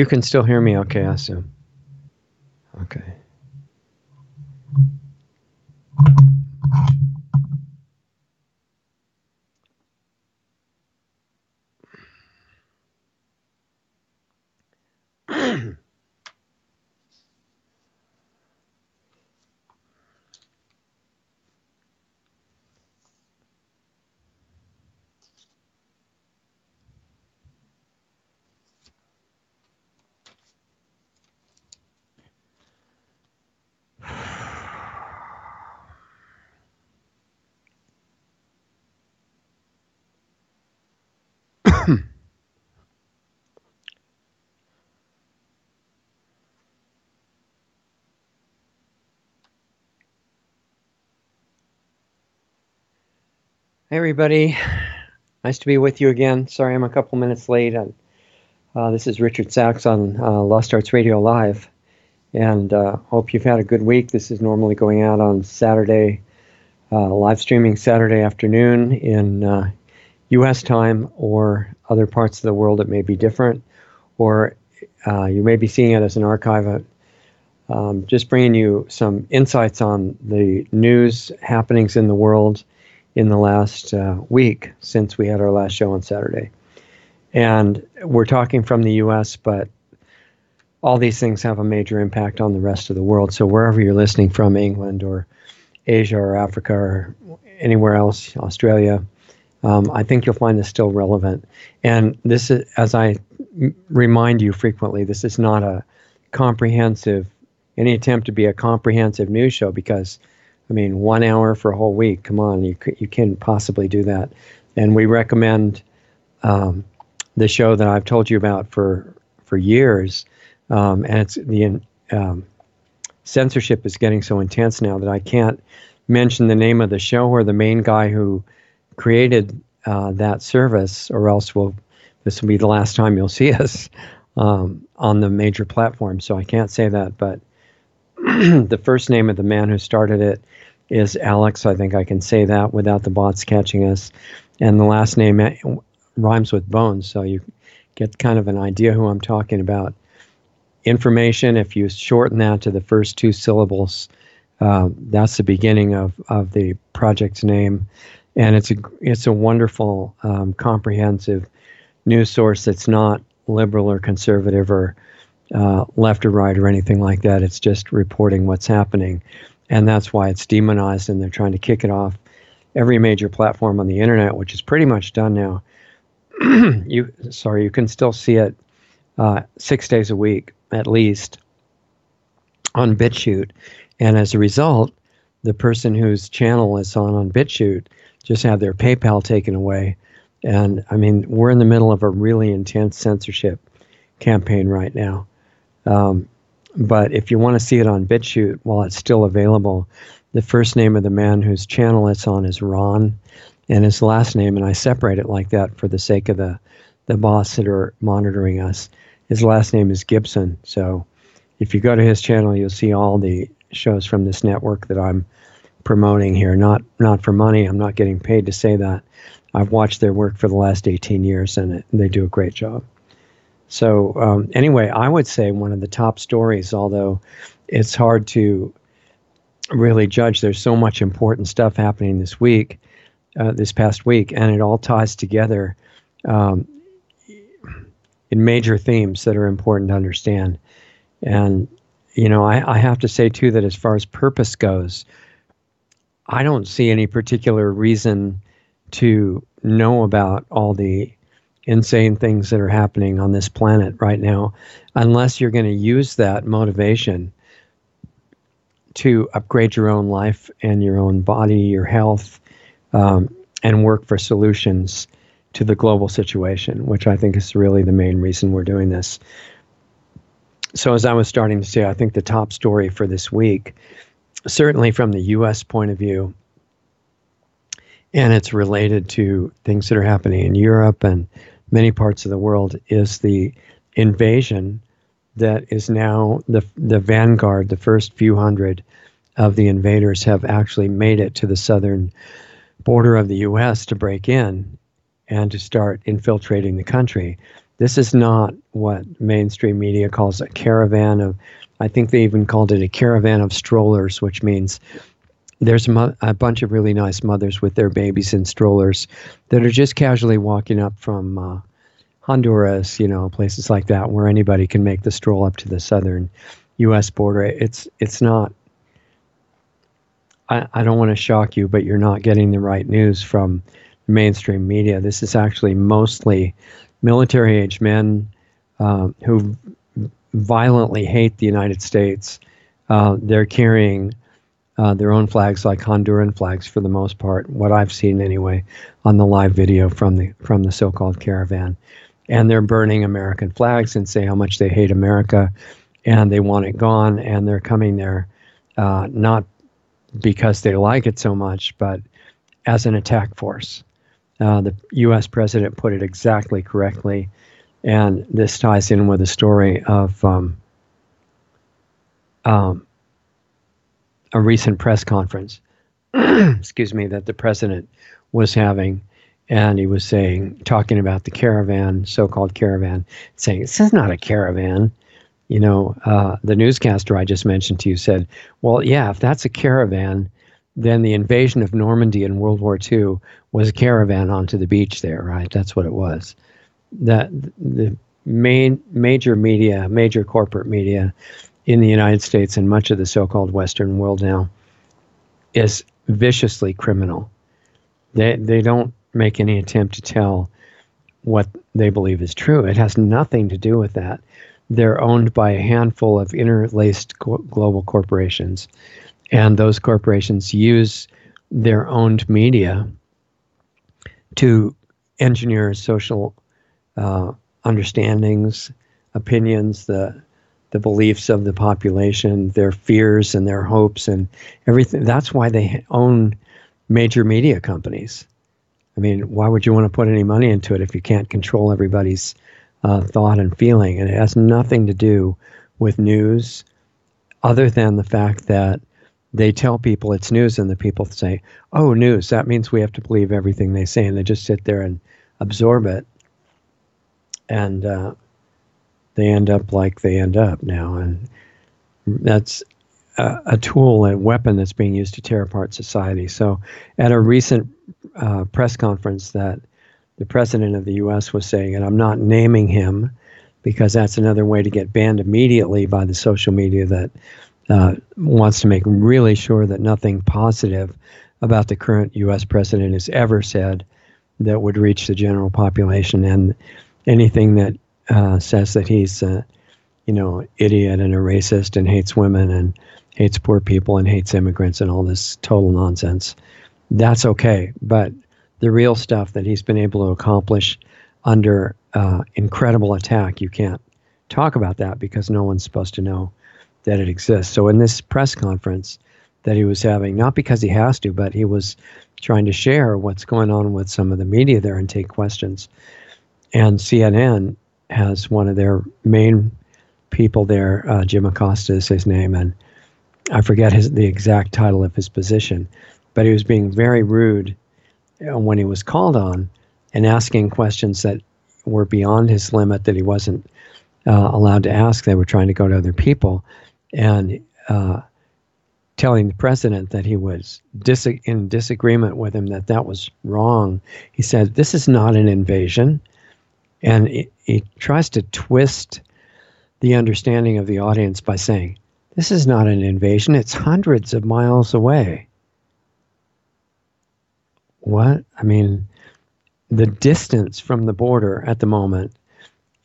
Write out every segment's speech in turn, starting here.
You can still hear me okay, I assume. Okay. Hey everybody, nice to be with you again. Sorry I'm a couple minutes late. This is Richard Sachs on Lost Arts Radio Live, and hope you've had a good week. This is normally going out on Saturday, live streaming Saturday afternoon in U.S. time, or other parts of the world it may be different, or you may be seeing it as an archive. Just bringing you some insights on the news happenings in the world in the last week since we had our last show on Saturday. And we're talking from the U.S., but all these things have a major impact on the rest of the world. So wherever you're listening from, England or Asia or Africa or anywhere else, Australia, I think you'll find this still relevant. And this is, as I remind you frequently, this is not any attempt to be a comprehensive news show, because 1 hour for a whole week, come on, you can't possibly do that. And we recommend the show that I've told you about for years, and it's the censorship is getting so intense now that I can't mention the name of the show or the main guy who created that service, or else this will be the last time you'll see us on the major platforms. So I can't say that, but the first name of the man who started it is Alex. I think I can say that without the bots catching us. And the last name rhymes with Bones, so you get kind of an idea who I'm talking about. Information, if you shorten that to the first two syllables, that's the beginning of the project's name. And it's a wonderful, comprehensive news source that's not liberal or conservative or left or right or anything like that. It's just reporting what's happening. And that's why it's demonized, and they're trying to kick it off every major platform on the internet, which is pretty much done now. You can still see it 6 days a week, at least, on BitChute. And as a result, the person whose channel is on BitChute just had their PayPal taken away. And we're in the middle of a really intense censorship campaign right now. But if you want to see it on BitChute while it's still available, the first name of the man whose channel it's on is Ron, and his last name, and I separate it like that for the sake of the bots that are monitoring us, his last name is Gibson. So if you go to his channel, you'll see all the shows from this network that I'm promoting here, not for money. I'm not getting paid to say that. I've watched their work for the last 18 years, and they do a great job. So anyway, I would say one of the top stories, although it's hard to really judge, there's so much important stuff happening this past week, and it all ties together in major themes that are important to understand. And, I have to say, too, that as far as purpose goes, I don't see any particular reason to know about all the insane things that are happening on this planet right now, unless you're going to use that motivation to upgrade your own life and your own body, your health, and work for solutions to the global situation, which I think is really the main reason we're doing this. So as I was starting to say, I think the top story for this week, certainly from the U.S. point of view, and it's related to things that are happening in Europe and many parts of the world, is the invasion that is now the vanguard. The first few hundred of the invaders have actually made it to the southern border of the U.S. to break in and to start infiltrating the country. This is not what mainstream media calls a caravan of, I think they even called it a caravan of strollers, which means there's a bunch of really nice mothers with their babies in strollers that are just casually walking up from Honduras, places like that, where anybody can make the stroll up to the southern U.S. border. It's not, I don't want to shock you, but you're not getting the right news from mainstream media. This is actually mostly military-age men who violently hate the United States. They're carrying their own flags, like Honduran flags for the most part, what I've seen anyway, on the live video from the so-called caravan. And they're burning American flags and say how much they hate America and they want it gone, and they're coming there not because they like it so much, but as an attack force. The U.S. president put it exactly correctly, and this ties in with a story of a recent press conference, excuse me, that the president was having, and he was talking about the caravan, so-called caravan, saying, this is not a caravan. The newscaster I just mentioned to you said, well, yeah, if that's a caravan, then the invasion of Normandy in World War II was a caravan onto the beach there, right? That's what it was. That the major media, major corporate media in the United States and much of the so-called Western world now is viciously criminal. They don't make any attempt to tell what they believe is true. It has nothing to do with that. They're owned by a handful of interlaced global corporations, and those corporations use their owned media to engineer social understandings, opinions, the beliefs of the population, their fears and their hopes and everything. That's why they own major media companies. I mean, why would you want to put any money into it if you can't control everybody's thought and feeling? And it has nothing to do with news other than the fact that they tell people it's news, and the people say, oh, news, that means we have to believe everything they say, and they just sit there and absorb it. And they end up like they end up now. And that's a tool, a weapon that's being used to tear apart society. So at a recent press conference that the president of the U.S. was saying, and I'm not naming him because that's another way to get banned immediately by the social media that wants to make really sure that nothing positive about the current U.S. president is ever said that would reach the general population, and anything that says that he's idiot and a racist and hates women and hates poor people and hates immigrants and all this total nonsense, that's okay. But the real stuff that he's been able to accomplish under incredible attack, you can't talk about that because no one's supposed to know that it exists. So in this press conference that he was having, not because he has to, but he was trying to share what's going on with some of the media there and take questions. And CNN has one of their main people there, Jim Acosta is his name, and I forget the exact title of his position, but he was being very rude when he was called on and asking questions that were beyond his limit that he wasn't allowed to ask. They were trying to go to other people, and telling the president that he was in disagreement with him, that was wrong. He said, this is not an invasion. And he tries to twist the understanding of the audience by saying, this is not an invasion, it's hundreds of miles away. What? I mean, the distance from the border at the moment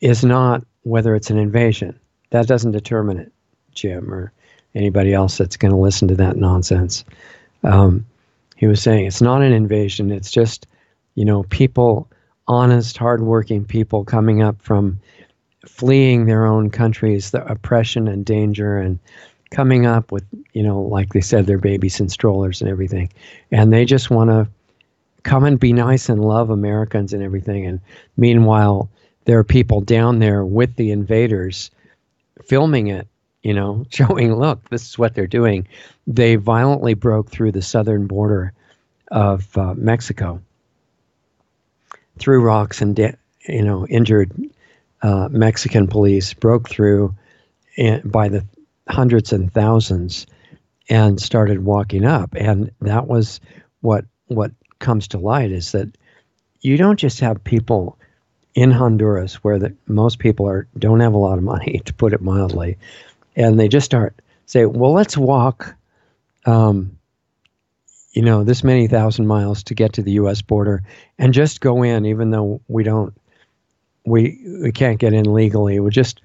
is not whether it's an invasion. That doesn't determine it, Jim, or anybody else that's going to listen to that nonsense. He was saying it's not an invasion, it's just, people, honest, hardworking people coming up from fleeing their own countries, the oppression and danger, and coming up with, like they said, their babies in strollers and everything. And they just want to come and be nice and love Americans and everything. And meanwhile, there are people down there with the invaders filming it, showing, look, this is what they're doing. They violently broke through the southern border of Mexico, threw rocks and injured Mexican police broke through by the hundreds and thousands and started walking up. And that was what comes to light, is that you don't just have people in Honduras where most people don't have a lot of money, to put it mildly, and they just say, well, let's walk, this many thousand miles to get to the U.S. border and just go in, even though we can't get in legally. We'll just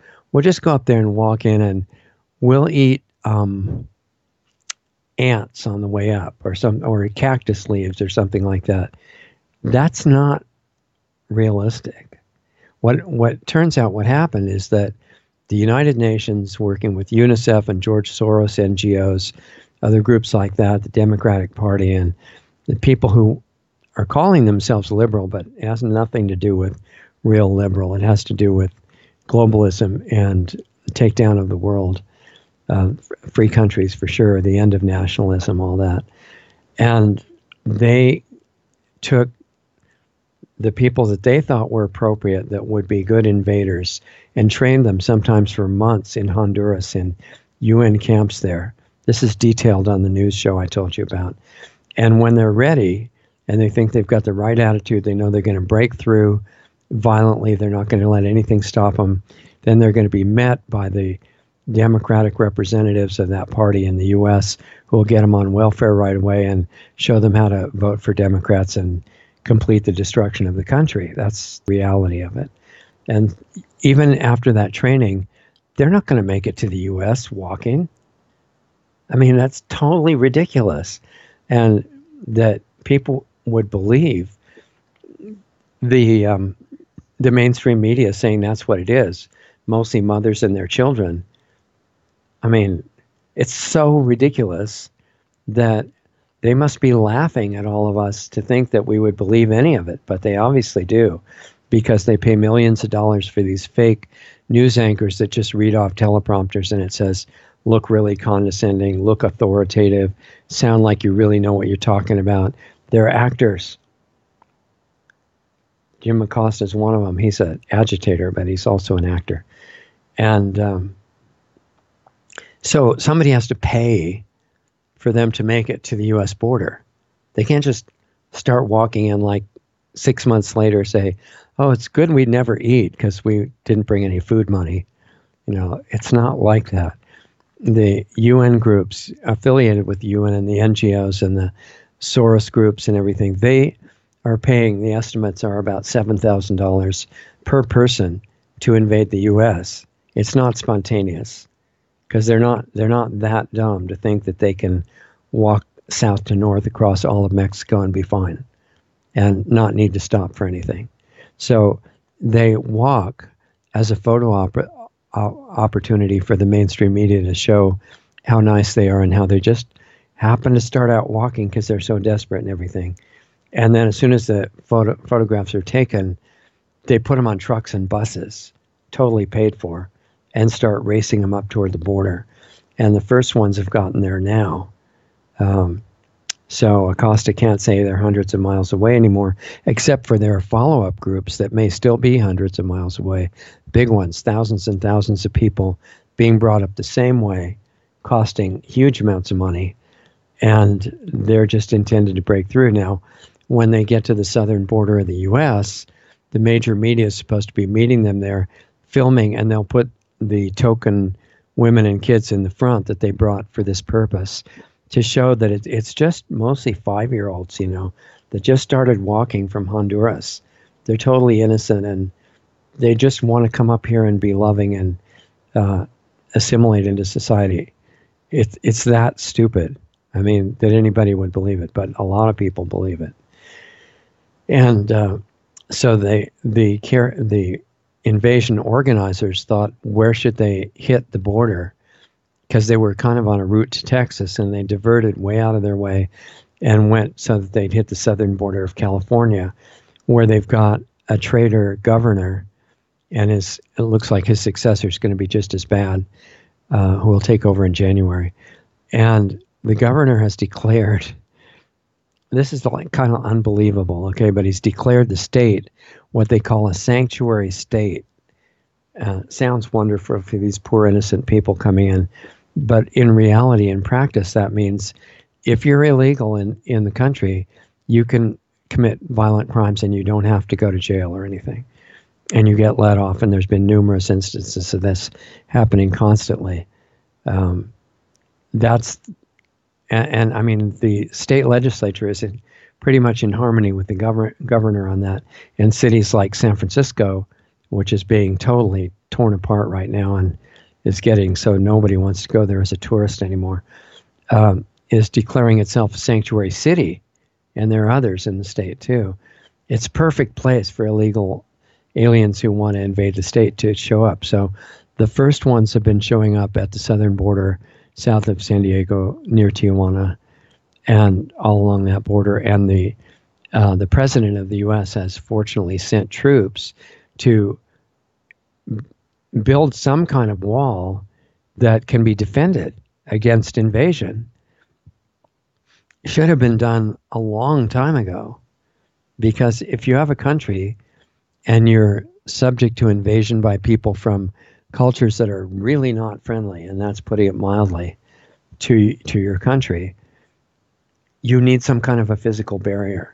go up there and walk in, and we'll eat ants on the way up, or cactus leaves or something like that. That's not realistic. What turns out what happened is that the United Nations, working with UNICEF and George Soros NGOs, other groups like that, the Democratic Party, and the people who are calling themselves liberal, but it has nothing to do with real liberal. It has to do with globalism and takedown of the world, free countries for sure, the end of nationalism, all that. And they took the people that they thought were appropriate, that would be good invaders, and trained them sometimes for months in Honduras in UN camps there. This is detailed on the news show I told you about. And when they're ready and they think they've got the right attitude, they know they're going to break through violently, they're not going to let anything stop them, then they're going to be met by the Democratic representatives of that party in the U.S. who will get them on welfare right away and show them how to vote for Democrats and complete the destruction of the country. That's the reality of it. And even after that training, they're not going to make it to the U.S. walking. I mean, that's totally ridiculous. And that people would believe the mainstream media saying that's what it is, mostly mothers and their children. I mean, it's so ridiculous that they must be laughing at all of us to think that we would believe any of it, but they obviously do, because they pay millions of dollars for these fake news anchors that just read off teleprompters, and it says, look really condescending, look authoritative, sound like you really know what you're talking about. They're actors. Jim Acosta is one of them. He's an agitator, but he's also an actor. And so somebody has to pay for them to make it to the U.S. border. They can't just start walking in like 6 months later, say, oh, it's good we never eat because we didn't bring any food money. It's not like that. The UN groups affiliated with the UN and the NGOs and the Soros groups and everything, they are paying, the estimates are about $7,000 per person to invade the U.S. It's not spontaneous, because they're not that dumb to think that they can walk south to north across all of Mexico and be fine and not need to stop for anything. So they walk as a photo opportunity for the mainstream media to show how nice they are and how they just happen to start out walking because they're so desperate and everything. And then as soon as the photographs are taken, they put them on trucks and buses, totally paid for, and start racing them up toward the border. And the first ones have gotten there now. So Acosta can't say they're hundreds of miles away anymore, except for their follow-up groups that may still be hundreds of miles away. Big ones, thousands and thousands of people being brought up the same way, costing huge amounts of money. And they're just intended to break through. Now, when they get to the southern border of the U.S., the major media is supposed to be meeting them there, filming, and they'll put the token women and kids in the front that they brought for this purpose to show that it's just mostly 5-year-olds, that just started walking from Honduras. They're totally innocent, and they just want to come up here and be loving and assimilate into society. It's that stupid. I mean, that anybody would believe it, but a lot of people believe it. And so the invasion organizers thought, where should they hit the border? Because they were kind of on a route to Texas, and they diverted way out of their way and went so that they'd hit the southern border of California, where they've got a traitor governor, and it looks like his successor is going to be just as bad, who will take over in January. And the governor has declared, this is kind of unbelievable, okay, but he's declared the state what they call a sanctuary state. Sounds wonderful for these poor innocent people coming in, but in reality, in practice, that means if you're illegal in the country, you can commit violent crimes and you don't have to go to jail or anything, and you get let off. And there's been numerous instances of this happening constantly. That's and I mean the state legislature is pretty much in harmony with the governor on that. And cities like San Francisco, which is being totally torn apart right now and is getting so nobody wants to go there as a tourist anymore, is declaring itself a sanctuary city, and there are others in the state too. It's a perfect place for illegal aliens who want to invade the state to show up. So the first ones have been showing up at the southern border south of San Diego near Tijuana and all along that border. And the president of the U.S. has fortunately sent troops to build some kind of wall that can be defended against invasion. Should have been done a long time ago, because if you have a country and you're subject to invasion by people from cultures that are really not friendly, and that's putting it mildly, to your country, you need some kind of a physical barrier.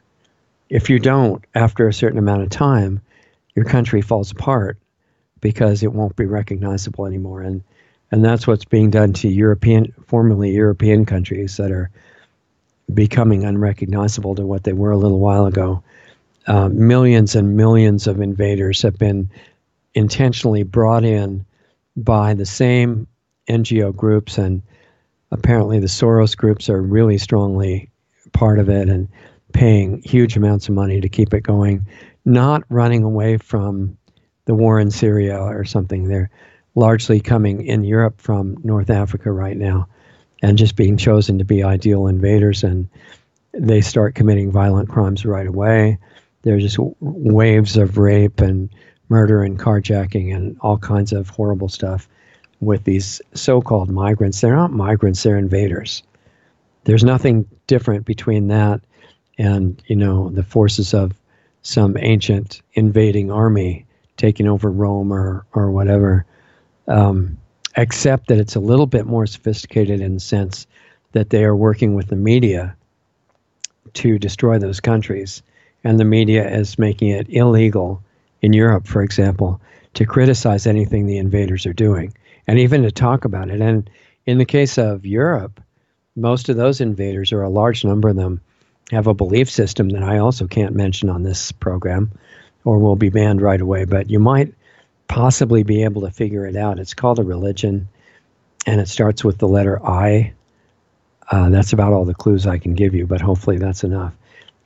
If you don't, after a certain amount of time, your country falls apart because it won't be recognizable anymore. And that's what's being done to formerly European countries that are becoming unrecognizable to what they were a little while ago. Millions and millions of invaders have been intentionally brought in by the same NGO groups, and apparently the Soros groups are really strongly part of it and paying huge amounts of money to keep it going, not running away from the war in Syria or something. They're largely coming in Europe from North Africa right now and just being chosen to be ideal invaders, and they start committing violent crimes right away. There's just waves of rape and murder and carjacking and all kinds of horrible stuff with these so-called migrants. They're not migrants, they're invaders. There's nothing different between that and, the forces of some ancient invading army taking over Rome or whatever, except that it's a little bit more sophisticated in the sense that they are working with the media to destroy those countries. And the media is making it illegal in Europe, for example, to criticize anything the invaders are doing, and even to talk about it. And in the case of Europe, most of those invaders, or a large number of them, have a belief system that I also can't mention on this program or will be banned right away, but you might possibly be able to figure it out. It's called a religion, and it starts with the letter I. That's about all the clues I can give you, but hopefully that's enough.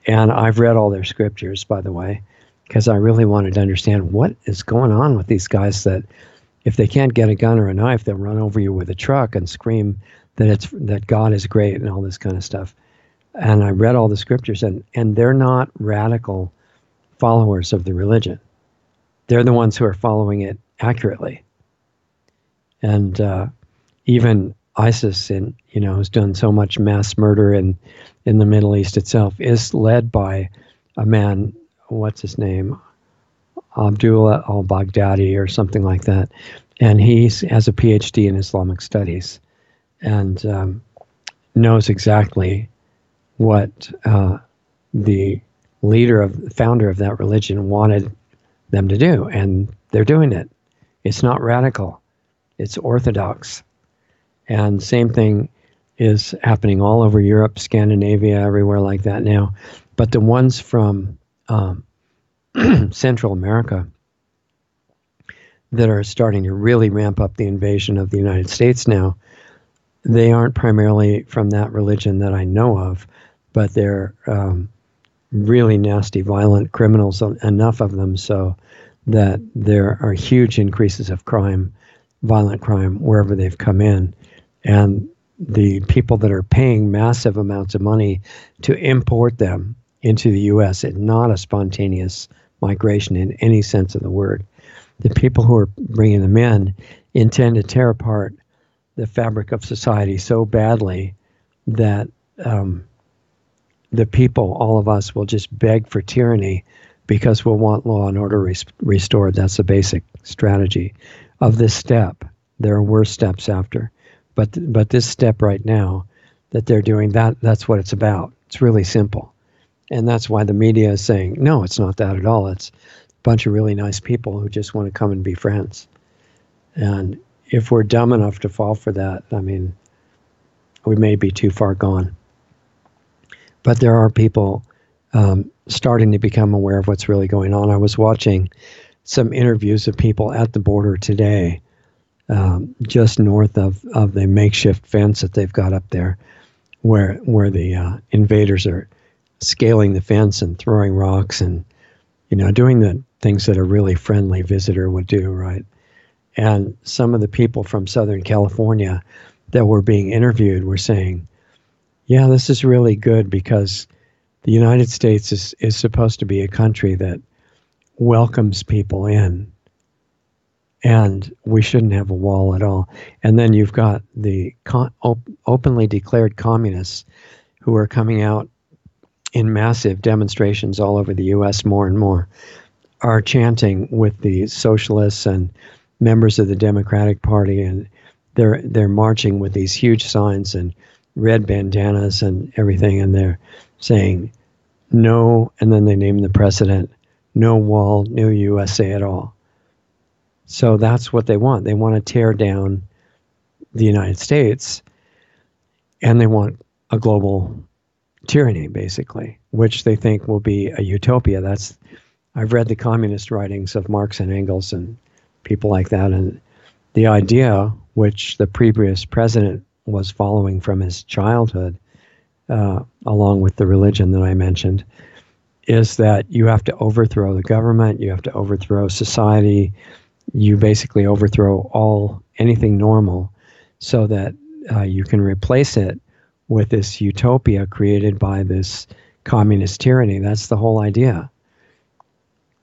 And I've read all their scriptures, by the way, because I really wanted to understand what is going on with these guys that if they can't get a gun or a knife, they'll run over you with a truck and scream that God is great and all this kind of stuff. And I read all the scriptures, and they're not radical followers of the religion. They're the ones who are following it accurately. And even ISIS, who's done so much mass murder in the Middle East itself, is led by a man, what's his name? Abdullah al-Baghdadi or something like that. And he has a PhD in Islamic studies and knows exactly what the founder of that religion wanted them to do. And they're doing it. It's not radical. It's orthodox. And same thing is happening all over Europe, Scandinavia, everywhere like that now. But the ones from Central America that are starting to really ramp up the invasion of the United States now, they aren't primarily from that religion that I know of, but they're really nasty, violent criminals, enough of them so that there are huge increases of crime, violent crime, wherever they've come in. And the people that are paying massive amounts of money to import them into the U.S., it's not a spontaneous migration in any sense of the word. The people who are bringing them in intend to tear apart the fabric of society so badly that the people, all of us, will just beg for tyranny because we'll want law and order restored. That's the basic strategy of this step. There are worse steps after, but this step right now that they're doing, that's what it's about. It's really simple, and that's why the media is saying no, it's not that at all. It's a bunch of really nice people who just want to come and be friends. And if we're dumb enough to fall for that, I mean, we may be too far gone. But there are people starting to become aware of what's really going on. I was watching some interviews of people at the border today, just north of the makeshift fence that they've got up there, where the invaders are scaling the fence and throwing rocks and, doing the things that a really friendly visitor would do, right? And some of the people from Southern California that were being interviewed were saying, yeah, this is really good because the United States is supposed to be a country that welcomes people in, and we shouldn't have a wall at all. And then you've got the openly declared communists who are coming out in massive demonstrations all over the U.S. more and more, are chanting with the socialists and members of the Democratic Party, and they're marching with these huge signs and red bandanas and everything, and they're saying no, and then they name the president, no wall, no USA at all. So that's what they want. They want to tear down the United States, and they want a global tyranny, basically, which they think will be a utopia. I've read the communist writings of Marx and Engels and people like that, and the idea, which the previous president was following from his childhood, along with the religion that I mentioned, is that you have to overthrow the government, you have to overthrow society, you basically overthrow anything normal, so that you can replace it with this utopia created by this communist tyranny. That's the whole idea.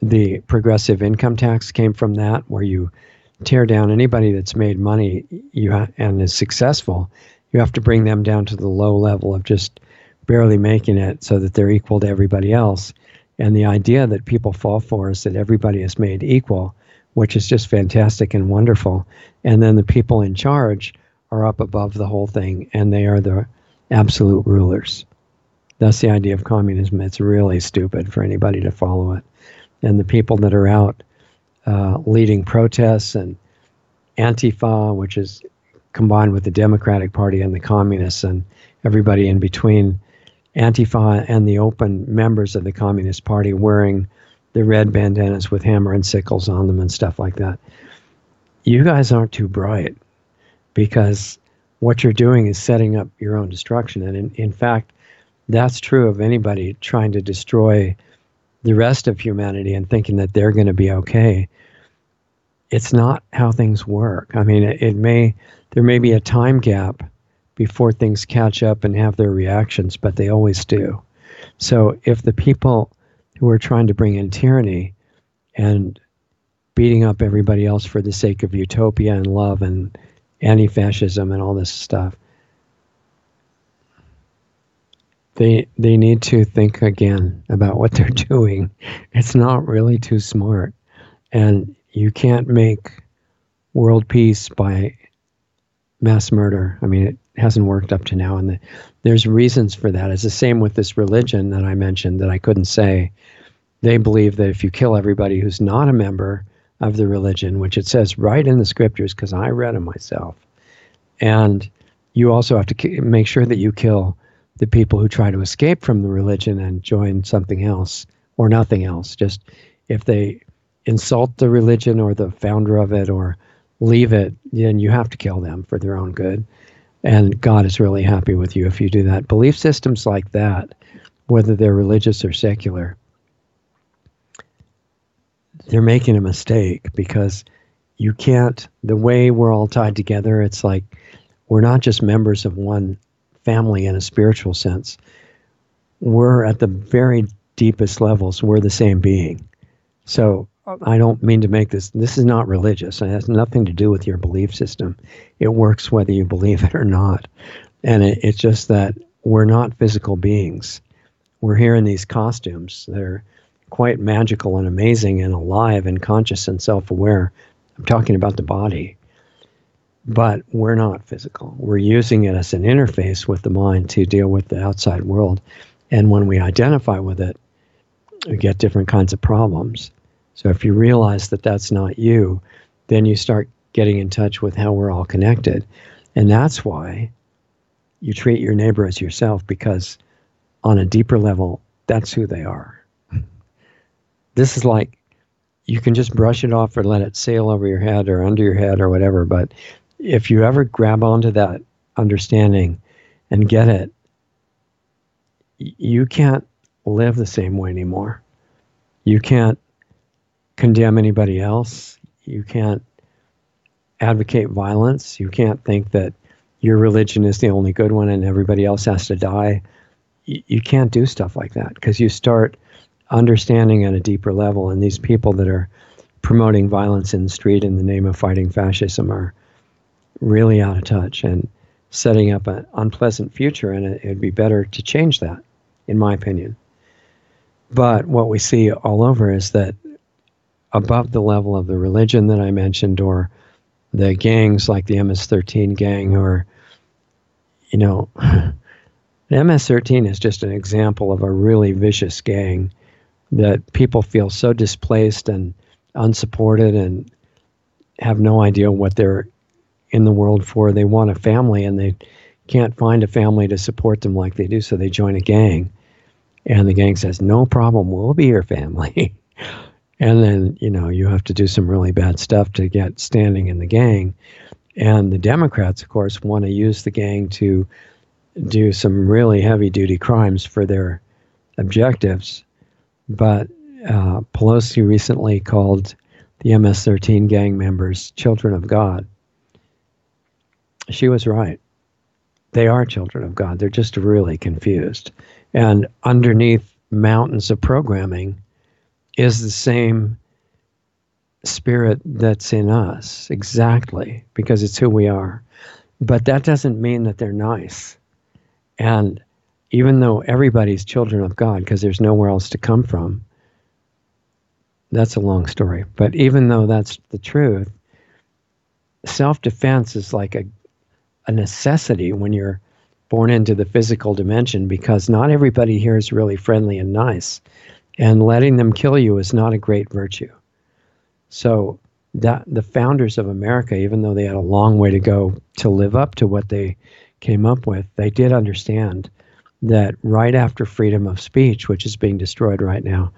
The progressive income tax came from that, where you tear down anybody that's made money and is successful. You have to bring them down to the low level of just barely making it so that they're equal to everybody else. And the idea that people fall for is that everybody is made equal, which is just fantastic and wonderful. And then the people in charge are up above the whole thing, and they are the absolute rulers. That's the idea of communism. It's really stupid for anybody to follow it. And the people that are out leading protests and Antifa, which is combined with the Democratic Party and the communists and everybody in between, Antifa and the open members of the Communist Party wearing the red bandanas with hammer and sickles on them and stuff like that. You guys aren't too bright, because what you're doing is setting up your own destruction. And in fact, that's true of anybody trying to destroy the rest of humanity and thinking that they're going to be okay. It's not how things work. I mean, there may be a time gap before things catch up and have their reactions, but they always do. So if the people who are trying to bring in tyranny and beating up everybody else for the sake of utopia and love and anti-fascism and all this stuff, they need to think again about what they're doing. It's not really too smart. And you can't make world peace by mass murder. I mean, it hasn't worked up to now, and there's reasons for that. It's the same with this religion that I mentioned that I couldn't say. They believe that if you kill everybody who's not a member of the religion, which it says right in the scriptures, because I read them myself, and you also have to make sure that you kill the people who try to escape from the religion and join something else or nothing else. Just if they insult the religion or the founder of it or leave it, then you have to kill them for their own good. And God is really happy with you if you do that. Belief systems like that, whether they're religious or secular, they're making a mistake, because you can't, the way we're all tied together, it's like we're not just members of one family in a spiritual sense. We're at the very deepest levels, we're the same being. So I don't mean to make this is not religious. It has nothing to do with your belief system. It works whether you believe it or not. And it's just that we're not physical beings. We're here in these costumes. They're quite magical and amazing and alive and conscious and self-aware. I'm talking about the body. But we're not physical. We're using it as an interface with the mind to deal with the outside world. And when we identify with it, we get different kinds of problems. So if you realize that that's not you, then you start getting in touch with how we're all connected. And that's why you treat your neighbor as yourself, because on a deeper level, that's who they are. This is like, you can just brush it off or let it sail over your head or under your head or whatever. But if you ever grab onto that understanding and get it, you can't live the same way anymore. You can't condemn anybody else. You can't advocate violence. You can't think that your religion is the only good one and everybody else has to die. You can't do stuff like that, because you start understanding at a deeper level. And these people that are promoting violence in the street in the name of fighting fascism are really out of touch and setting up an unpleasant future. And it'd be better to change that, in my opinion. But what we see all over is that above the level of the religion that I mentioned, or the gangs like the MS-13 gang, or, you know, the MS-13 is just an example of a really vicious gang that people feel so displaced and unsupported and have no idea what they're in the world for. They want a family and they can't find a family to support them like they do, so they join a gang. And the gang says, no problem, we'll be your family. And then, you know, you have to do some really bad stuff to get standing in the gang. And the Democrats, of course, want to use the gang to do some really heavy-duty crimes for their objectives. But Pelosi recently called the MS-13 gang members children of God. She was right. They are children of God. They're just really confused. And underneath mountains of programming is the same spirit that's in us, exactly, because it's who we are. But that doesn't mean that they're nice. And even though everybody's children of God, because there's nowhere else to come from, that's a long story. But even though that's the truth, self-defense is like a necessity when you're born into the physical dimension, because not everybody here is really friendly and nice. And letting them kill you is not a great virtue. So that the founders of America, even though they had a long way to go to live up to what they came up with, they did understand that right after freedom of speech, which is being destroyed right now,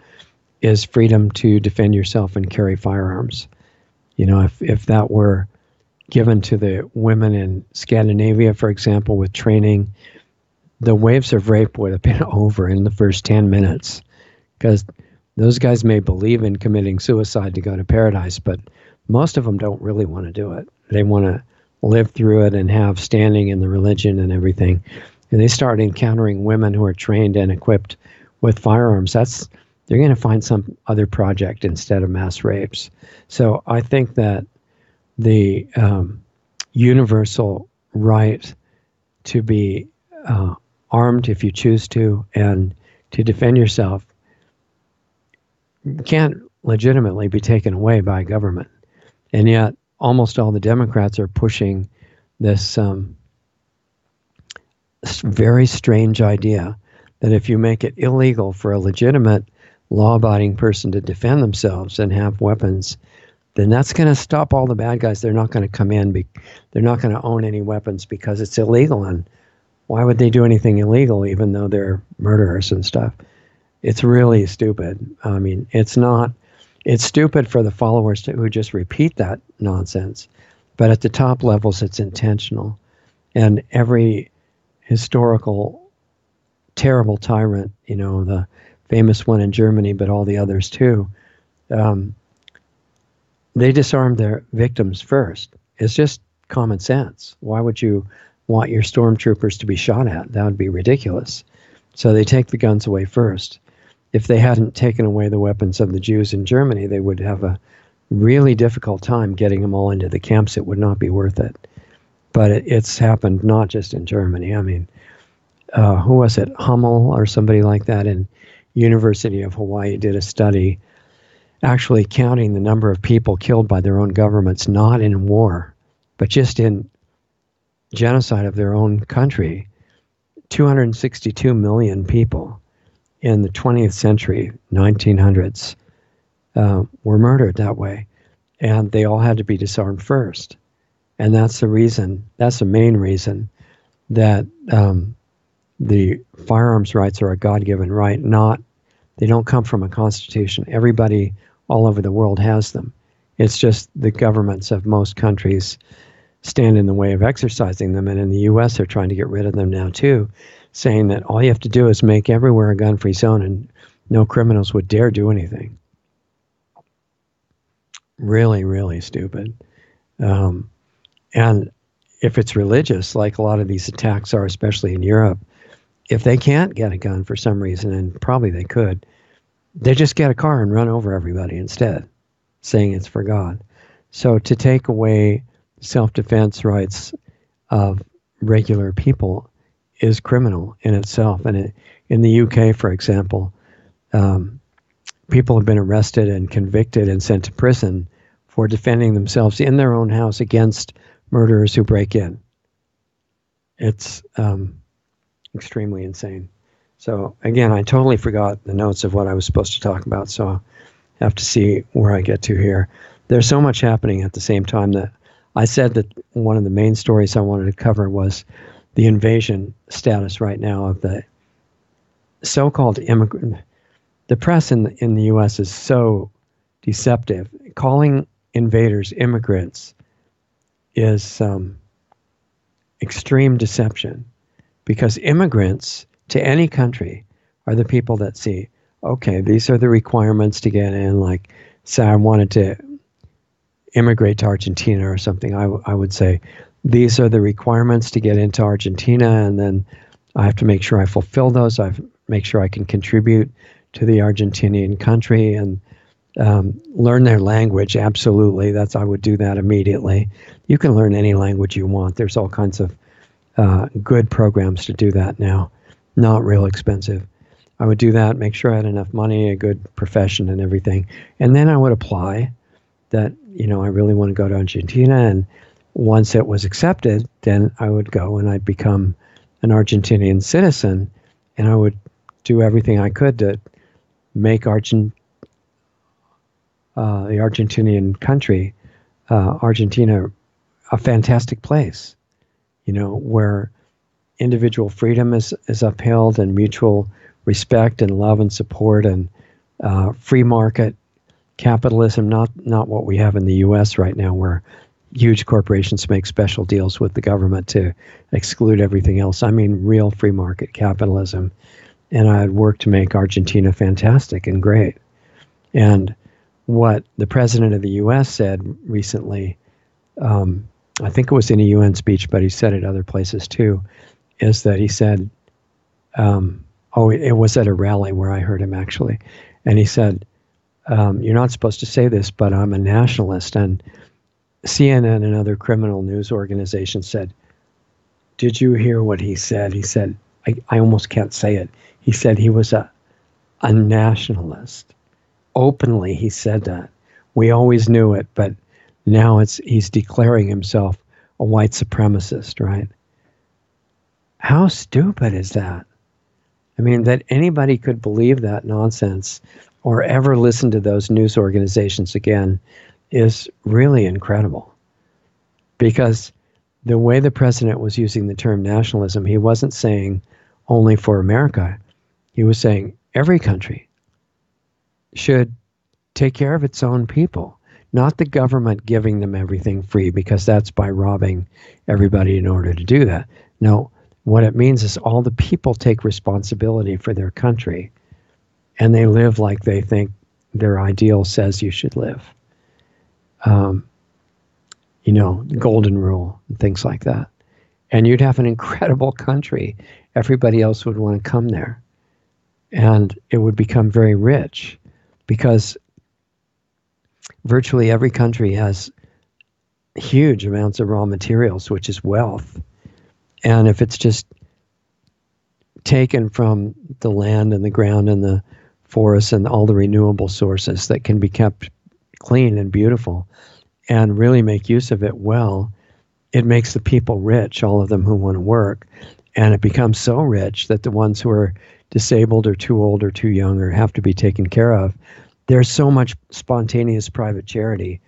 is freedom to defend yourself and carry firearms. You know, if that were given to the women in Scandinavia, for example, with training, the waves of rape would have been over in the first 10 minutes. Because those guys may believe in committing suicide to go to paradise, but most of them don't really want to do it. They want to live through it and have standing in the religion and everything. And they start encountering women who are trained and equipped with firearms. They're going to find some other project instead of mass rapes. So I think that the universal right to be armed if you choose to, and to defend yourself, can't legitimately be taken away by government. And yet almost all the Democrats are pushing this very strange idea that if you make it illegal for a legitimate law-abiding person to defend themselves and have weapons, then that's going to stop all the bad guys. They're not going to come in. They're not going to own any weapons because it's illegal. And why would they do anything illegal even though they're murderers and stuff? It's really stupid. I mean, it's stupid for the followers who just repeat that nonsense. But at the top levels, it's intentional. And every historical, terrible tyrant, you know, the famous one in Germany, but all the others too, they disarmed their victims first. It's just common sense. Why would you want your stormtroopers to be shot at? That would be ridiculous. So they take the guns away first. If they hadn't taken away the weapons of the Jews in Germany, they would have a really difficult time getting them all into the camps. It would not be worth it. But it's happened not just in Germany. I mean, who was it? Hummel or somebody like that in University of Hawaii did a study actually counting the number of people killed by their own governments, not in war, but just in genocide of their own country. 262 million people in the 20th century, 1900s, were murdered that way. And they all had to be disarmed first. And that's the reason, that's the main reason that the firearms rights are a God-given right, they don't come from a constitution. Everybody all over the world has them. It's just the governments of most countries stand in the way of exercising them. And in the U.S., they're trying to get rid of them now, too, saying that all you have to do is make everywhere a gun-free zone and no criminals would dare do anything. Really, really stupid. And if it's religious, like a lot of these attacks are, especially in Europe, if they can't get a gun for some reason, and probably they could, they just get a car and run over everybody instead, saying it's for God. So to take away self-defense rights of regular people is criminal in itself. And in the UK, for example, people have been arrested and convicted and sent to prison for defending themselves in their own house against murderers who break in. It's extremely insane. So again, I totally forgot the notes of what I was supposed to talk about, so I'll have to see where I get to here. There's so much happening at the same time that I said that one of the main stories I wanted to cover was the invasion status right now of the so-called immigrant. The press in the U.S. is so deceptive. Calling invaders immigrants is extreme deception, because immigrants to any country are the people that see, okay, these are the requirements to get in. Like, say I wanted to immigrate to Argentina or something, I would say, these are the requirements to get into Argentina, and then I have to make sure I fulfill those. I have to make sure I can contribute to the Argentinian country and learn their language. Absolutely, I would do that immediately. You can learn any language you want. There's all kinds of good programs to do that now, not real expensive. I would do that, make sure I had enough money, a good profession and everything. And then I would apply that, I really want to go to Argentina. And once it was accepted, then I would go and I'd become an Argentinian citizen, and I would do everything I could to make the Argentinian country, Argentina, a fantastic place, where individual freedom is upheld and mutual respect and love and support and free market capitalism, not what we have in the U.S. right now, where huge corporations make special deals with the government to exclude everything else. I mean, real free market capitalism. And I'd work to make Argentina fantastic and great. And what the president of the U.S. said recently, I think it was in a UN speech, but he said it other places too, is that he said, it was at a rally where I heard him actually, and he said, you're not supposed to say this, but I'm a nationalist. And CNN and other criminal news organizations said, did you hear what he said? He said, I almost can't say it. He said he was a nationalist. Openly, he said that. We always knew it, but now he's declaring himself a white supremacist, right? How stupid is that? I mean, that anybody could believe that nonsense or ever listen to those news organizations again is really incredible. Because the way the president was using the term nationalism, he wasn't saying only for America. He was saying every country should take care of its own people, not the government giving them everything free, because that's by robbing everybody in order to do that. No, what it means is all the people take responsibility for their country, and they live like they think their ideal says you should live. The golden rule and things like that. And you'd have an incredible country. Everybody else would want to come there. And it would become very rich, because virtually every country has huge amounts of raw materials, which is wealth. And if it's just taken from the land and the ground and the forests and all the renewable sources that can be kept clean and beautiful and really make use of it well, it makes the people rich, all of them who want to work. And it becomes so rich that the ones who are disabled or too old or too young or have to be taken care of, there's so much spontaneous private charity.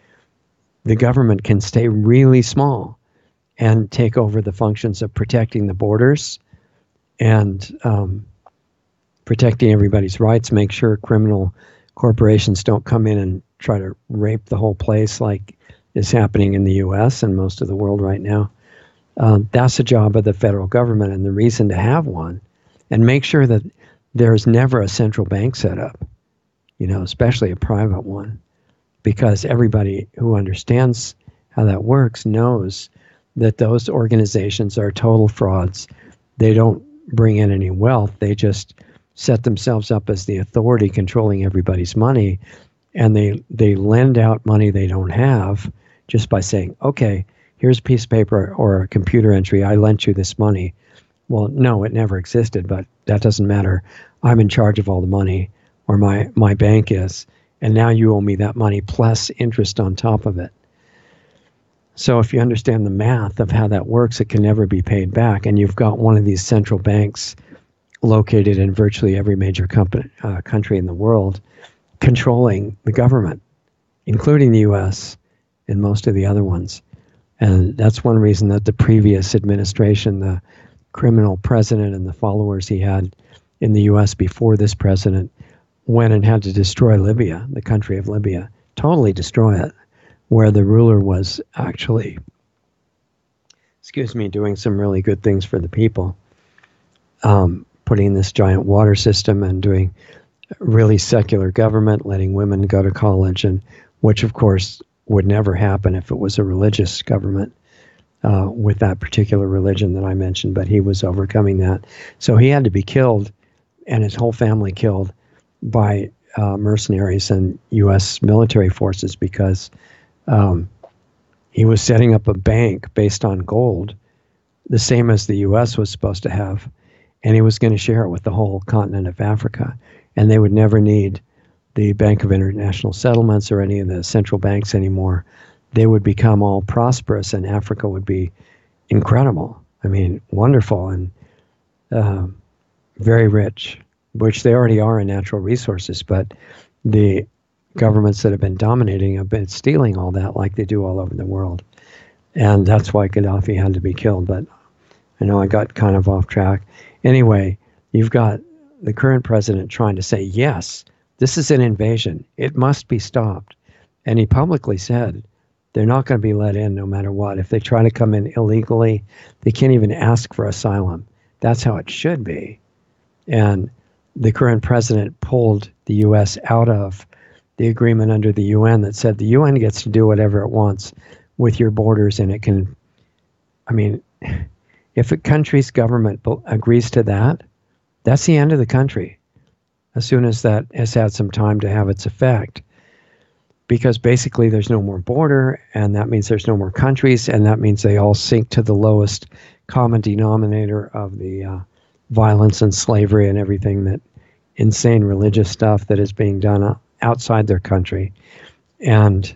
The government can stay really small and take over the functions of protecting the borders and protecting everybody's rights, make sure criminal corporations don't come in and try to rape the whole place like is happening in the U.S. and most of the world right now. That's the job of the federal government, and the reason to have one, and make sure that there's never a central bank set up, especially a private one, because everybody who understands how that works knows that those organizations are total frauds. They don't bring in any wealth. They just set themselves up as the authority controlling everybody's money, and they lend out money they don't have just by saying, okay, here's a piece of paper or a computer entry, I lent you this money. Well, no, it never existed, but that doesn't matter. I'm in charge of all the money, or my bank is, and now you owe me that money plus interest on top of it. So if you understand the math of how that works, it can never be paid back. And you've got one of these central banks located in virtually every major country in the world controlling the government, including the U.S. and most of the other ones. And that's one reason that the previous administration, the criminal president and the followers he had in the U.S. before this president, went and had to destroy Libya, the country of Libya, totally destroy it, where the ruler was actually, doing some really good things for the people, putting this giant water system and doing really secular government, letting women go to college, and which of course would never happen if it was a religious government with that particular religion that I mentioned, but he was overcoming that. So he had to be killed and his whole family killed by mercenaries and U.S. military forces because he was setting up a bank based on gold, the same as the U.S. was supposed to have, and he was going to share it with the whole continent of Africa, and they would never need the Bank of International Settlements or any of the central banks anymore. They would become all prosperous, and Africa would be incredible. I mean, wonderful and very rich, which they already are in natural resources, but the governments that have been dominating have been stealing all that like they do all over the world. And that's why Gaddafi had to be killed. But I know I got kind of off track. Anyway, you've got the current president trying to say, yes, this is an invasion. It must be stopped. And he publicly said they're not going to be let in no matter what. If they try to come in illegally, they can't even ask for asylum. That's how it should be. And the current president pulled the U.S. out of the agreement under the UN that said the UN gets to do whatever it wants with your borders, and it can, I mean, if a country's government agrees to that, that's the end of the country as soon as that has had some time to have its effect. Because basically there's no more border, and that means there's no more countries, and that means they all sink to the lowest common denominator of the violence and slavery and everything, that insane religious stuff that is being done outside their country. And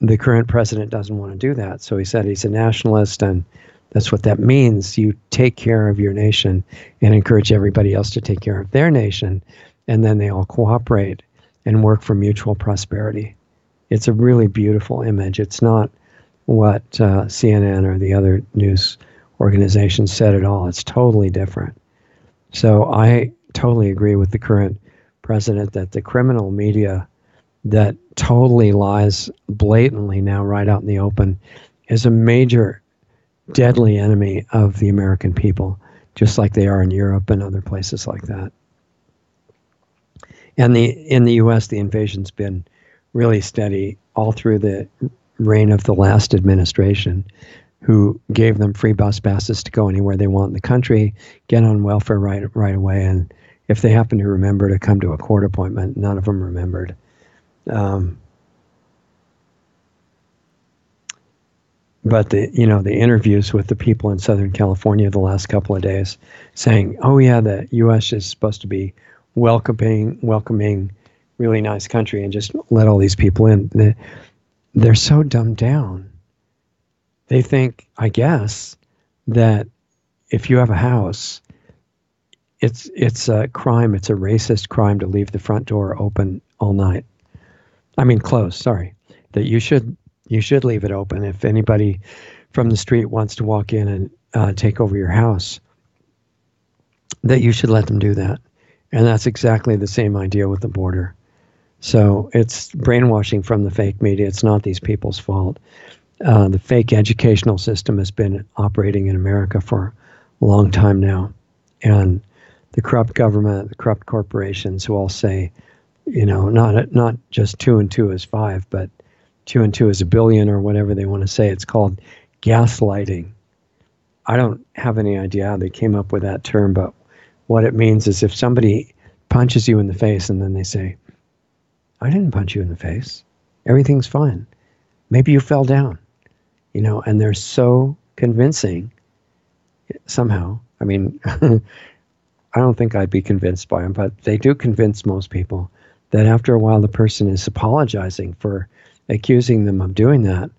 the current president doesn't want to do that. So he said he's a nationalist, and that's what that means. You take care of your nation and encourage everybody else to take care of their nation, and then they all cooperate and work for mutual prosperity. It's a really beautiful image. It's not what CNN or the other news organizations said at all. It's totally different. So I totally agree with the current president that the criminal media that totally lies blatantly now right out in the open is a major deadly enemy of the American people, just like they are in Europe and other places like that. And in the U.S., the invasion's been really steady all through the reign of the last administration, who gave them free bus passes to go anywhere they want in the country, get on welfare right away, and if they happen to remember to come to a court appointment, none of them remembered. But the interviews with the people in Southern California the last couple of days saying, oh yeah, the U.S. is supposed to be welcoming, really nice country and just let all these people in. They're so dumbed down. They think, I guess, that if you have a house, it's a crime. It's a racist crime to leave the front door open all night. I mean, closed. Sorry, that you should leave it open if anybody from the street wants to walk in and take over your house. That you should let them do that, and that's exactly the same idea with the border. So it's brainwashing from the fake media. It's not these people's fault. The fake educational system has been operating in America for a long time now, and the corrupt government, the corrupt corporations who all say, not just 2 and 2 is 5, but 2 and 2 is a billion or whatever they want to say. It's called gaslighting. I don't have any idea how they came up with that term, but what it means is if somebody punches you in the face and then they say, I didn't punch you in the face. Everything's fine. Maybe you fell down, and they're so convincing somehow. I mean, I don't think I'd be convinced by them, but they do convince most people that after a while the person is apologizing for accusing them of doing that.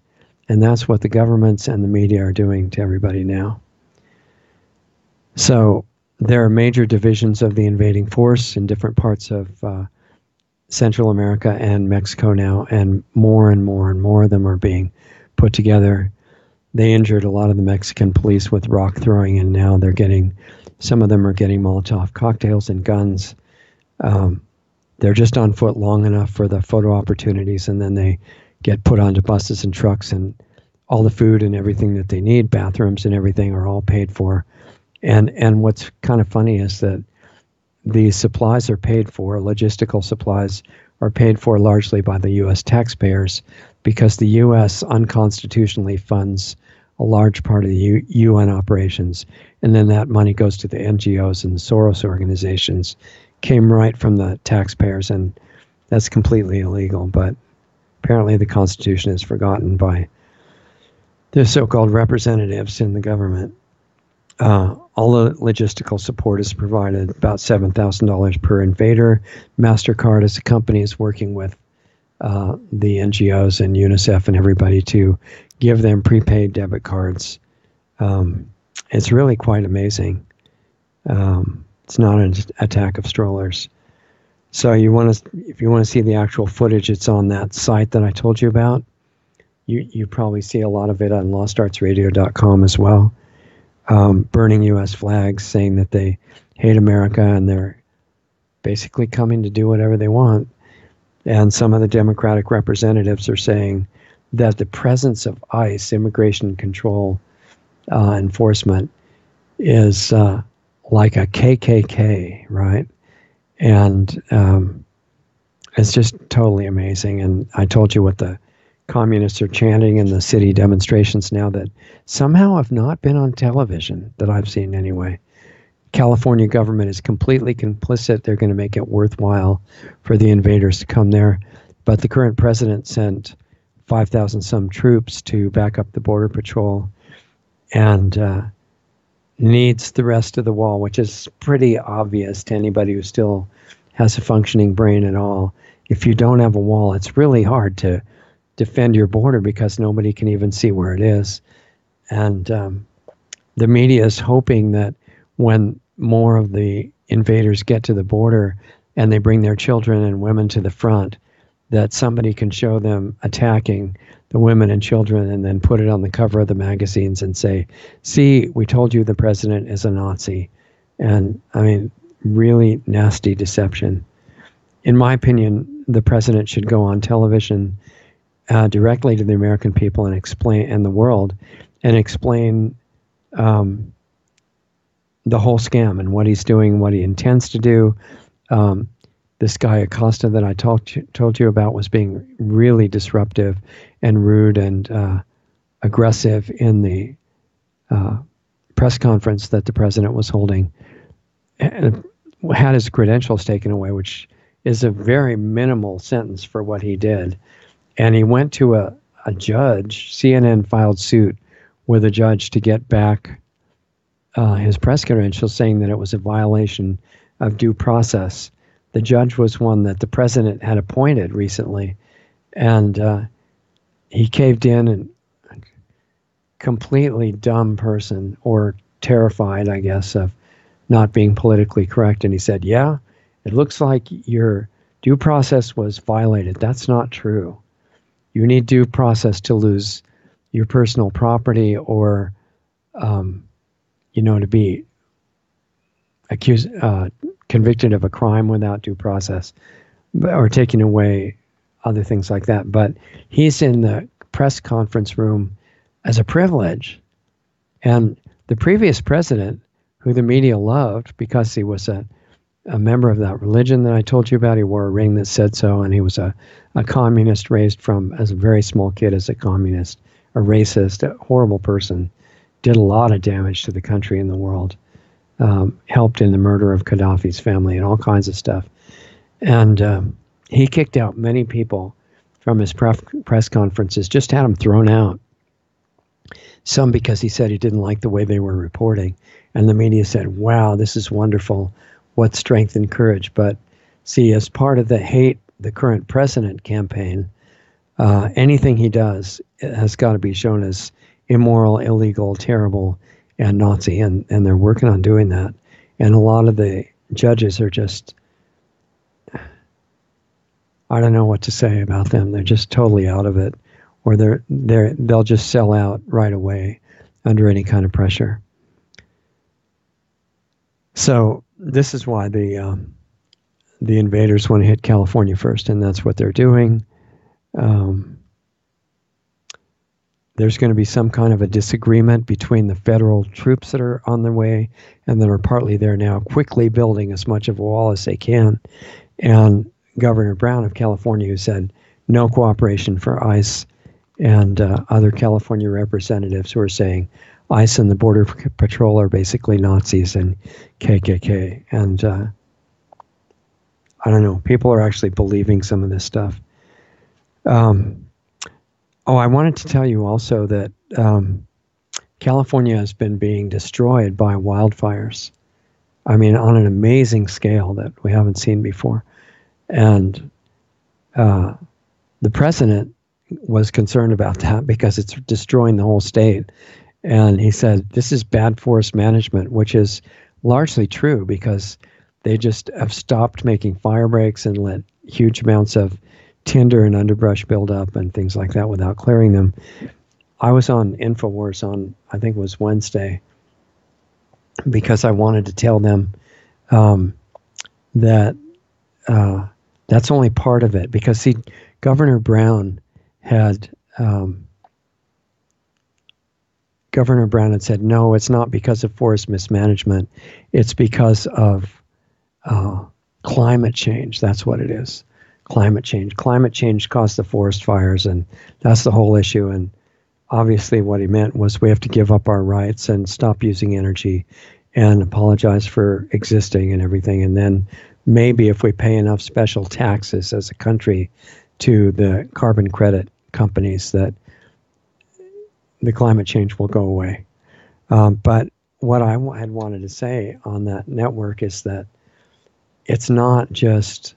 And that's what the governments and the media are doing to everybody now. So there are major divisions of the invading force in different parts of Central America and Mexico now, and more and more of them are being put together. They injured a lot of the Mexican police with rock throwing, and now some of them are getting Molotov cocktails and guns. They're just on foot long enough for the photo opportunities, and then they get put onto buses and trucks, and all the food and everything that they need, bathrooms and everything, are all paid for. And what's kind of funny is that the supplies are paid for, logistical supplies are paid for largely by the U.S. taxpayers, because the U.S. unconstitutionally funds a large part of the UN operations, and then that money goes to the NGOs and the Soros organizations. Came right from the taxpayers, and that's completely illegal. But apparently the Constitution is forgotten by the so-called representatives in the government. All the logistical support is provided, about $7,000 per invader. MasterCard, as a company, is working with the NGOs and UNICEF and everybody to give them prepaid debit cards. It's really quite amazing. It's not an attack of strollers. So if you want to see the actual footage, it's on that site that I told you about. You probably see a lot of it on LostArtsRadio.com as well. Burning U.S. flags, saying that they hate America and they're basically coming to do whatever they want. And some of the Democratic representatives are saying that the presence of ICE, immigration control enforcement, is like a KKK, right? And it's just totally amazing. And I told you what the communists are chanting in the city demonstrations now that somehow have not been on television, that I've seen anyway. California government is completely complicit. They're going to make it worthwhile for the invaders to come there. But the current president sent 5,000 some troops to back up the Border Patrol and needs the rest of the wall, which is pretty obvious to anybody who still has a functioning brain at all. If you don't have a wall, it's really hard to defend your border because nobody can even see where it is. And the media is hoping that when more of the invaders get to the border and they bring their children and women to the front, that somebody can show them attacking the women and children and then put it on the cover of the magazines and say, see, we told you the president is a Nazi. And I mean, really nasty deception. In my opinion, the president should go on television directly to the American people and explain, and the world, and explain the whole scam and what he's doing, what he intends to do. This guy Acosta that I told you about was being really disruptive and rude and aggressive in the press conference that the president was holding, and had his credentials taken away, which is a very minimal sentence for what he did. And he went to a a judge, CNN filed suit with a judge to get back his press credentials, saying that it was a violation of due process. The judge was one that the president had appointed recently, and he caved in, and completely dumb person, or terrified, I guess, of not being politically correct. And he said, yeah, it looks like your due process was violated. That's not true. You need due process to lose your personal property, or, to be accused, convicted of a crime without due process, or taking away other things like that. But he's in the press conference room as a privilege. And the previous president, who the media loved because he was a member of that religion that I told you about, he wore a ring that said so, and he was a communist, raised from as a very small kid as a communist, a racist, a horrible person, did a lot of damage to the country and the world, helped in the murder of Gaddafi's family and all kinds of stuff. And he kicked out many people from his press conferences, just had them thrown out. Some because he said he didn't like the way they were reporting. And the media said, wow, this is wonderful. What strength and courage. But see, as part of the hate the current president campaign, anything he does has got to be shown as immoral, illegal, terrible, and Nazi. And they're working on doing that. And a lot of the judges are just, I don't know what to say about them. They're just totally out of it. Or they'll just sell out right away under any kind of pressure. So this is why the invaders want to hit California first, and that's what they're doing. There's going to be some kind of a disagreement between the federal troops that are on their way and that are partly there now, quickly building as much of a wall as they can, and Governor Brown of California, who said no cooperation for ICE, and other California representatives who are saying ICE and the Border Patrol are basically Nazis and KKK. And I don't know, people are actually believing some of this stuff. I wanted to tell you also that California has been being destroyed by wildfires. I mean, on an amazing scale that we haven't seen before. And the president was concerned about that because it's destroying the whole state. And he said, this is bad forest management, which is largely true because they just have stopped making fire breaks and let huge amounts of tinder and underbrush build up and things like that without clearing them. I was on InfoWars on, I think it was Wednesday, because I wanted to tell them that that's only part of it. Because, see, Governor Brown had said, no, it's not because of forest mismanagement. It's because of climate change. That's what it is. Climate change. Climate change caused the forest fires, and that's the whole issue. And obviously what he meant was we have to give up our rights and stop using energy and apologize for existing and everything. And then maybe if we pay enough special taxes as a country to the carbon credit companies, that the climate change will go away. But what I had wanted to say on that network is that it's not just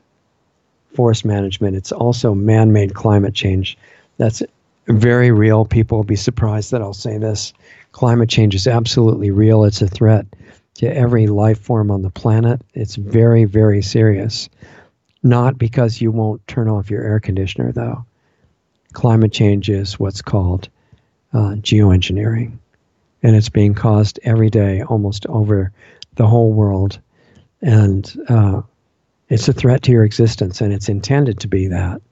forest management, it's also man-made climate change. That's very real. People will be surprised that I'll say this. Climate change is absolutely real. It's a threat to every life form on the planet. It's very, very serious. Not because you won't turn off your air conditioner, though. Climate change is what's called geoengineering. And it's being caused every day almost over the whole world. And it's a threat to your existence, and it's intended to be that.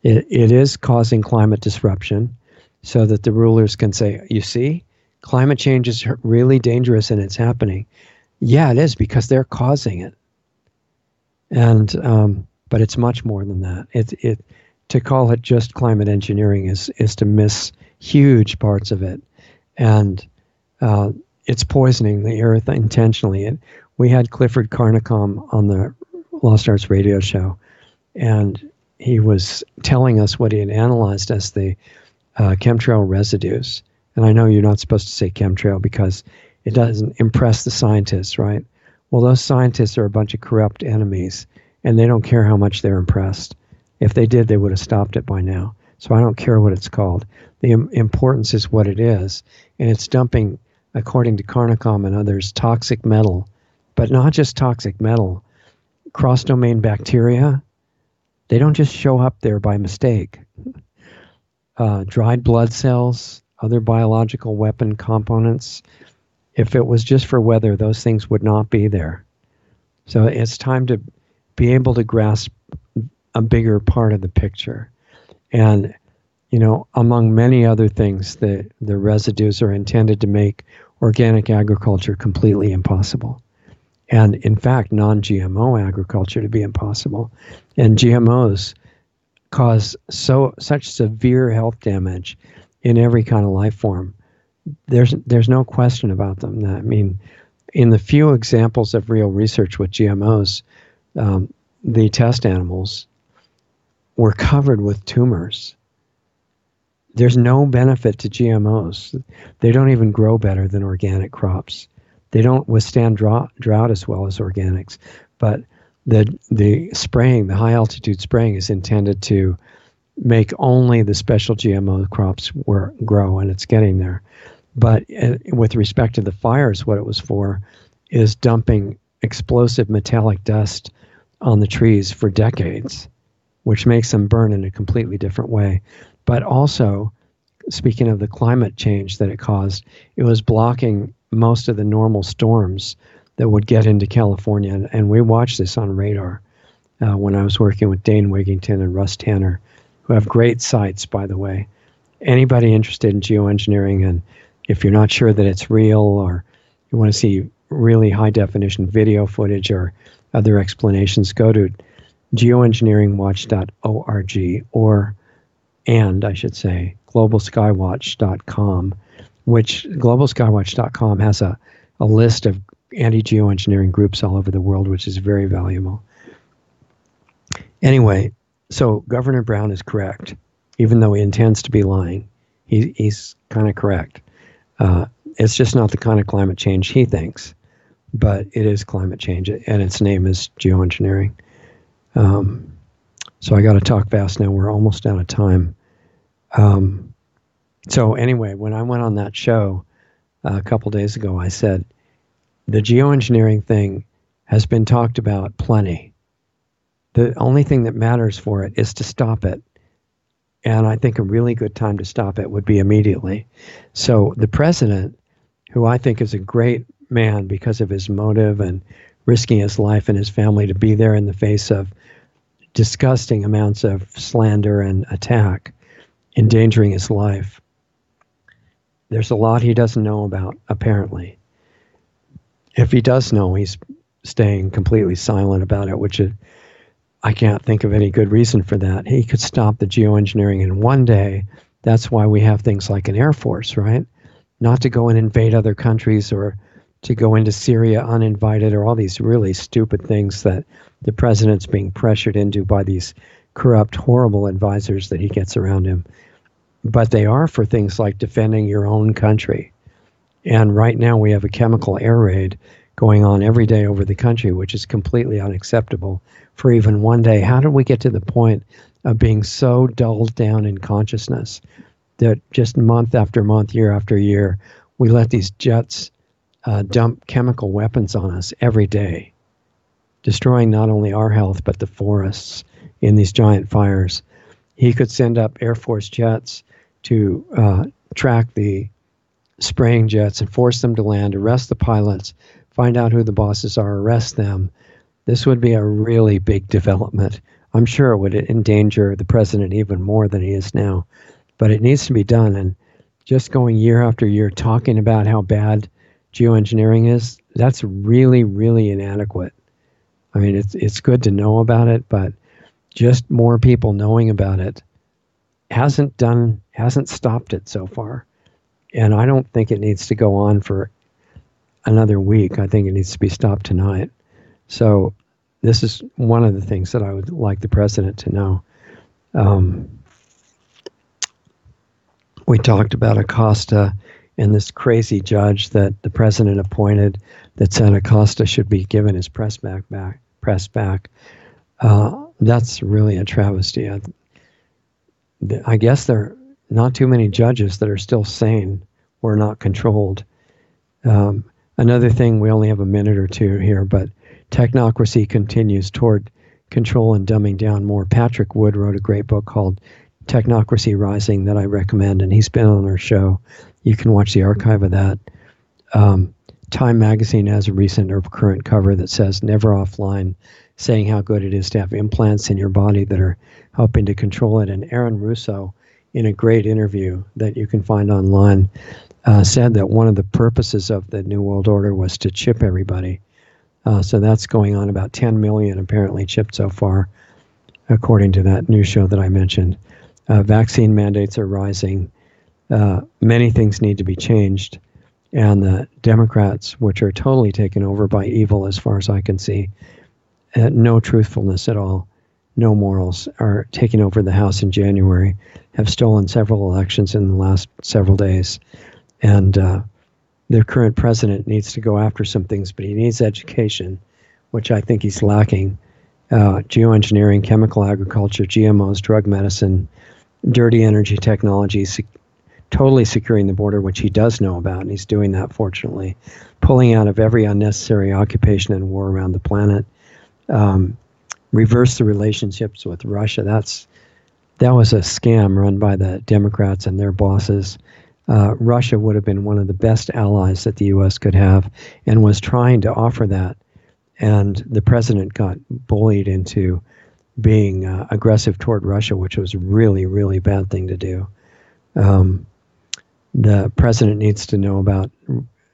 It is causing climate disruption so that the rulers can say, you see, climate change is really dangerous and it's happening. Yeah, it is, because they're causing it. And but it's much more than that. To call it just climate engineering is to miss huge parts of it. And it's poisoning the earth intentionally. And we had Clifford Carnicom on the Lost Arts radio show, and he was telling us what he had analyzed as the chemtrail residues. And I know you're not supposed to say chemtrail because it doesn't impress the scientists, right? Well, those scientists are a bunch of corrupt enemies, and they don't care how much they're impressed. If they did, they would have stopped it by now. So I don't care what it's called. The importance is what it is. And it's dumping, according to Carnicom and others, toxic metal. But not just toxic metal. Cross-domain bacteria, they don't just show up there by mistake. Dried blood cells, other biological weapon components. If it was just for weather, those things would not be there. So it's time to be able to grasp a bigger part of the picture. And, among many other things, the residues are intended to make organic agriculture completely impossible. And in fact, non-GMO agriculture to be impossible. And GMOs cause such severe health damage in every kind of life form. There's no question about them. I mean, in the few examples of real research with GMOs, the test animals were covered with tumors. There's no benefit to GMOs. They don't even grow better than organic crops. They don't withstand drought as well as organics. But the spraying, the high altitude spraying, is intended to make only the special GMO crops grow, and it's getting there. But with respect to the fires, what it was for is dumping explosive metallic dust on the trees for decades, which makes them burn in a completely different way. But also, speaking of the climate change that it caused, it was blocking most of the normal storms that would get into California. And we watched this on radar when I was working with Dane Wigington and Russ Tanner, who have great sites, by the way. Anybody interested in geoengineering, and if you're not sure that it's real, or you want to see really high-definition video footage or other explanations, go to geoengineeringwatch.org and globalskywatch.com, which globalskywatch.com has a list of anti-geoengineering groups all over the world, which is very valuable. Anyway, so Governor Brown is correct, even though he intends to be lying. He's kind of correct. It's just not the kind of climate change he thinks, but it is climate change, and its name is geoengineering. So I got to talk fast now. We're almost out of time. So anyway, when I went on that show a couple days ago, I said, the geoengineering thing has been talked about plenty. The only thing that matters for it is to stop it. And I think a really good time to stop it would be immediately. So the president, who I think is a great man because of his motive and risking his life and his family to be there in the face of disgusting amounts of slander and attack, endangering his life. There's a lot he doesn't know about, apparently. If he does know, he's staying completely silent about it, which I can't think of any good reason for that. He could stop the geoengineering in one day. That's why we have things like an Air Force, right? Not to go and invade other countries or to go into Syria uninvited, or all these really stupid things that the president's being pressured into by these corrupt, horrible advisors that he gets around him. But they are for things like defending your own country. And right now we have a chemical air raid going on every day over the country, which is completely unacceptable for even one day. How did we get to the point of being so dulled down in consciousness that just month after month, year after year, we let these jets dump chemical weapons on us every day, destroying not only our health, but the forests in these giant fires? He could send up Air Force jets to track the spraying jets and force them to land, arrest the pilots, find out who the bosses are, arrest them. This would be a really big development. I'm sure it would endanger the president even more than he is now. But it needs to be done. And just going year after year talking about how bad geoengineering is, that's really, really inadequate. I mean, it's good to know about it, but just more people knowing about it hasn't stopped it so far. And I don't think it needs to go on for another week. I think it needs to be stopped tonight. So this is one of the things that I would like the president to know. We talked about Acosta and this crazy judge that the president appointed that said Acosta should be given his press back. That's really a travesty. I guess there are not too many judges that are still sane or not controlled. Another thing, we only have a minute or two here, but technocracy continues toward control and dumbing down more. Patrick Wood wrote a great book called Technocracy Rising that I recommend, and he's been on our show. You can watch the archive of that. Time magazine has a recent or current cover that says never offline, saying how good it is to have implants in your body that are helping to control it. And Aaron Russo, in a great interview that you can find online, said that one of the purposes of the New World Order was to chip everybody. So that's going on. About 10 million apparently chipped so far, according to that news show that I mentioned. Vaccine mandates are rising. Many things need to be changed. And the Democrats, which are totally taken over by evil as far as I can see, no truthfulness at all, no morals, are taking over the House in January, have stolen several elections in the last several days. And their current president needs to go after some things, but he needs education, which I think he's lacking. Geoengineering, chemical agriculture, GMOs, drug medicine, dirty energy technologies, totally securing the border, which he does know about, and he's doing that, fortunately. Pulling out of every unnecessary occupation and war around the planet. Reverse the relationships with Russia. That was a scam run by the Democrats and their bosses. Russia would have been one of the best allies that the U.S. could have and was trying to offer that. And the president got bullied into being aggressive toward Russia, which was a really, really bad thing to do. The president needs to know about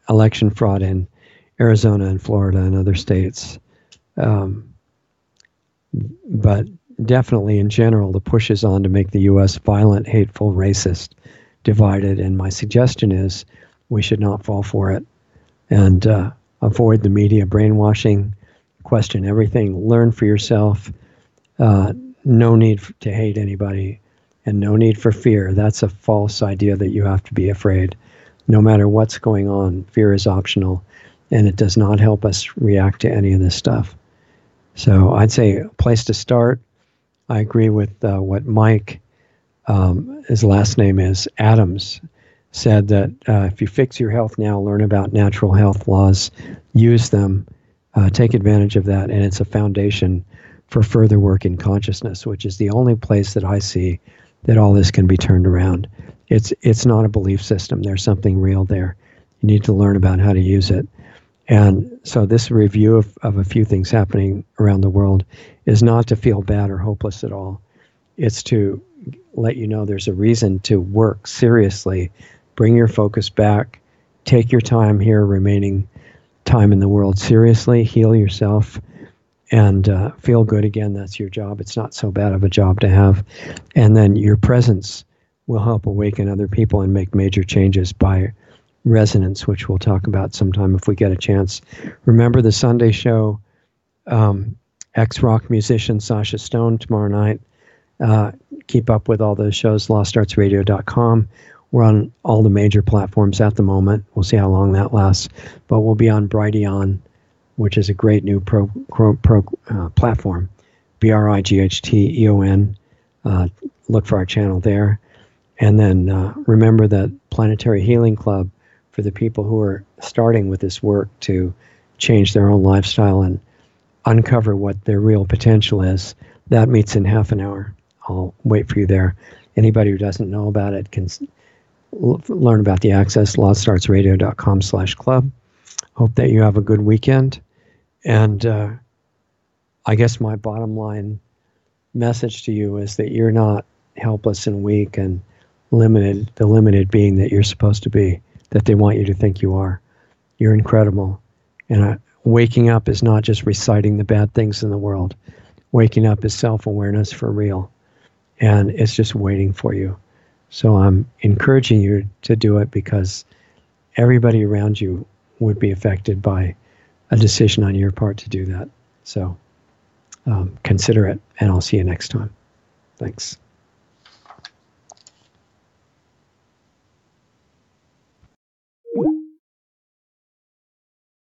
election fraud in Arizona and Florida and other states. But definitely, in general, the push is on to make the U.S. violent, hateful, racist, divided. And my suggestion is we should not fall for it and avoid the media brainwashing, question everything, learn for yourself. No need to hate anybody and no need for fear. That's a false idea that you have to be afraid. No matter what's going on, fear is optional, and it does not help us react to any of this stuff. So I'd say a place to start. I agree with what Mike, his last name is Adams, said that if you fix your health now, learn about natural health laws, use them, take advantage of that, and it's a foundation for further work in consciousness, which is the only place that I see that all this can be turned around. It's not a belief system. There's something real there. You need to learn about how to use it. And so this review of a few things happening around the world is not to feel bad or hopeless at all. It's to let you know there's a reason to work seriously, bring your focus back, take your time here, remaining time in the world seriously, heal yourself, and feel good again. That's your job. It's not so bad of a job to have. And then your presence will help awaken other people and make major changes by resonance, which we'll talk about sometime if we get a chance. Remember the Sunday show, ex-rock musician Sasha Stone tomorrow night. Keep up with all those shows, lostartsradio.com. We're on all the major platforms at the moment. We'll see how long that lasts. But we'll be on Brighteon, which is a great new platform, BRIGHTEON. Look for our channel there. And then remember that Planetary Healing Club for the people who are starting with this work to change their own lifestyle and uncover what their real potential is. That meets in half an hour. I'll wait for you there. Anybody who doesn't know about it can learn about the access, lostartsradio.com/club. Hope that you have a good weekend. And I guess my bottom line message to you is that you're not helpless and weak and limited, the limited being that you're supposed to be, that they want you to think you are. You're incredible. And waking up is not just reciting the bad things in the world. Waking up is self-awareness for real. And it's just waiting for you. So I'm encouraging you to do it because everybody around you would be affected by a decision on your part to do that. So consider it, and I'll see you next time. Thanks.